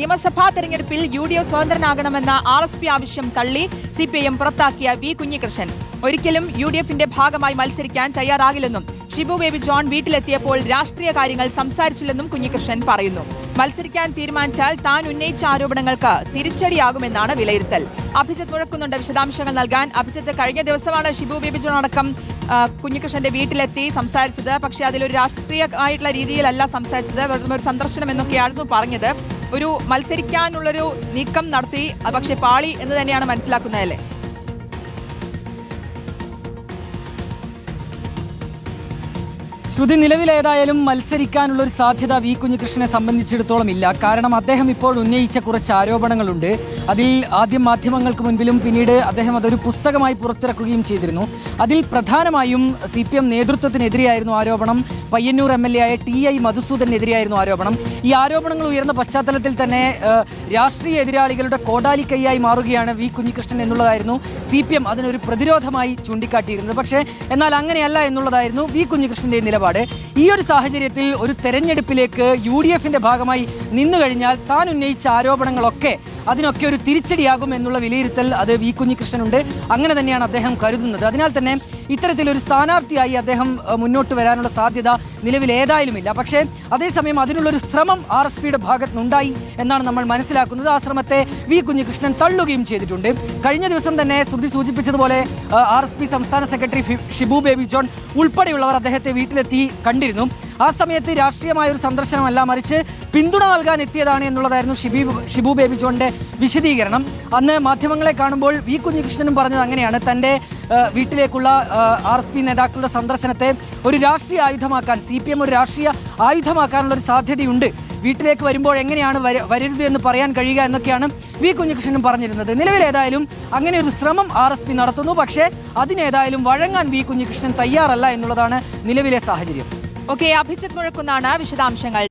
നിയമസഭാ തെരഞ്ഞെടുപ്പിൽ UDF സ്വതന്ത്രനാകണമെന്ന RSP ആവശ്യം തള്ളി CPIM പുറത്താക്കിയ വി കുഞ്ഞികൃഷ്ണൻ ഒരിക്കലും UDFന്റെ ഭാഗമായി മത്സരിക്കാൻ തയ്യാറാകില്ലെന്നും ഷിബു ബേബി ജോൺ വീട്ടിലെത്തിയപ്പോൾ രാഷ്ട്രീയ കാര്യങ്ങൾ സംസാരിച്ചില്ലെന്നും കുഞ്ഞികൃഷ്ണൻ പറയുന്നു. മത്സരിക്കാൻ തീരുമാനിച്ചാൽ താൻ ഉന്നയിച്ച ആരോപണങ്ങൾക്ക് തിരിച്ചടിയാകുമെന്നാണ് വിലയിരുത്തൽ. അഭിജിത്ത് മുഴക്കുന്നുണ്ട് വിശദാംശങ്ങൾ നൽകാൻ. അഭിജിത്ത്, കഴിഞ്ഞ ദിവസമാണ് ഷിബു ബേബി ജോൺ അടക്കം കുഞ്ഞികൃഷ്ണന്റെ വീട്ടിലെത്തി സംസാരിച്ചത്. പക്ഷേ അതിലൊരു രാഷ്ട്രീയമായിട്ടുള്ള രീതിയിലല്ല സംസാരിച്ചത്, വെറും ഒരു സന്ദർശനം എന്നൊക്കെയായിരുന്നു പറഞ്ഞത്. ഒരു മത്സരിക്കാനുള്ളൊരു നീക്കം നടത്തി, പക്ഷെ പാളി എന്ന് തന്നെയാണ് മനസ്സിലാക്കുന്നതല്ലേ? ശ്രുതി, നിലവിലേതായാലും മത്സരിക്കാനുള്ള ഒരു സാധ്യത വി കുഞ്ഞികൃഷ്ണനെ സംബന്ധിച്ചിടത്തോളം ഇല്ല. കാരണം അദ്ദേഹം ഇപ്പോൾ ഉന്നയിച്ച കുറച്ച് ആരോപണങ്ങളുണ്ട്. അതിൽ ആദ്യം മാധ്യമങ്ങൾക്ക് മുൻപിലും പിന്നീട് അദ്ദേഹം അതൊരു പുസ്തകമായി പുറത്തിറക്കുകയും ചെയ്തിരുന്നു. അതിൽ പ്രധാനമായും CPM നേതൃത്വത്തിനെതിരെയായിരുന്നു ആരോപണം. പയ്യന്നൂർ MLA ആയ TI മധുസൂദനെതിരെയായിരുന്നു ആരോപണം. ഈ ആരോപണങ്ങൾ ഉയർന്ന പശ്ചാത്തലത്തിൽ തന്നെ രാഷ്ട്രീയ എതിരാളികളുടെ കോടാലിക്കൈയായി മാറുകയാണ് വി കുഞ്ഞികൃഷ്ണൻ എന്നുള്ളതായിരുന്നു CPM അതിനൊരു പ്രതിരോധമായി ചൂണ്ടിക്കാട്ടിയിരുന്നത്. പക്ഷേ എന്നാൽ അങ്ങനെയല്ല എന്നുള്ളതായിരുന്നു വി കുഞ്ഞികൃഷ്ണന്റെ നിലപാട്. ഈ ഒരു സാഹചര്യത്തിൽ ഒരു തെരഞ്ഞെടുപ്പിലേക്ക് UDFന്റെ ഭാഗമായി നിന്നു കഴിഞ്ഞാൽ താൻ ഉന്നയിച്ച ആരോപണങ്ങളൊക്കെ അതിനൊക്കെ ഒരു തിരിച്ചടിയാകും എന്നുള്ള വിലയിരുത്തൽ അത് വി കുഞ്ഞികൃഷ്ണനുണ്ട്. അങ്ങനെ തന്നെയാണ് അദ്ദേഹം കരുതുന്നത്. അതിനാൽ തന്നെ ഇത്തരത്തിലൊരു സ്ഥാനാർത്ഥിയായി അദ്ദേഹം മുന്നോട്ട് വരാനുള്ള സാധ്യത നിലവിൽ ഏതായാലുമില്ല. പക്ഷേ അതേസമയം അതിനുള്ളൊരു ശ്രമം RSPയുടെ ഭാഗത്തുനിന്നുണ്ടായി എന്നാണ് നമ്മൾ മനസ്സിലാക്കുന്നത്. ആ ശ്രമത്തെ വി കുഞ്ഞികൃഷ്ണൻ തള്ളുകയും ചെയ്തിട്ടുണ്ട്. കഴിഞ്ഞ ദിവസം തന്നെ ശ്രുതി സൂചിപ്പിച്ചതുപോലെ RSP സംസ്ഥാന സെക്രട്ടറി ഷിബു ബേബി ജോൺ ഉൾപ്പെടെയുള്ളവർ അദ്ദേഹത്തെ വീട്ടിലെത്തി കണ്ടിരുന്നു. ആ സമയത്ത് രാഷ്ട്രീയമായ ഒരു സന്ദർശനമല്ല, മറിച്ച് പിന്തുണ നൽകാൻ എത്തിയതാണ് എന്നുള്ളതായിരുന്നു ഷിബു ബേബി ജോണിന്റെ വിശദീകരണം. അന്ന് മാധ്യമങ്ങളെ കാണുമ്പോൾ വി കുഞ്ഞികൃഷ്ണനും പറഞ്ഞത് അങ്ങനെയാണ്. തന്റെ വീട്ടിലേക്കുള്ള RSP നേതാക്കളുടെ സന്ദർശനത്തെ ഒരു രാഷ്ട്രീയ ആയുധമാക്കാൻ, CPM ഒരു രാഷ്ട്രീയ ആയുധമാക്കാനുള്ള ഒരു സാധ്യതയുണ്ട്. വീട്ടിലേക്ക് വരുമ്പോൾ എങ്ങനെയാണ് വരരുത് എന്ന് പറയാൻ കഴിയുക എന്നൊക്കെയാണ് വി കുഞ്ഞികൃഷ്ണനും പറഞ്ഞിരുന്നത്. നിലവിലേതായാലും അങ്ങനെ ഒരു ശ്രമം RSP നടത്തുന്നു. പക്ഷേ അതിനേതായാലും വഴങ്ങാൻ വി കുഞ്ഞികൃഷ്ണൻ തയ്യാറല്ല എന്നുള്ളതാണ് നിലവിലെ സാഹചര്യം. അഭിജിത്ത് മുഴക്കുന്നാണ് വിശദാംശങ്ങൾ.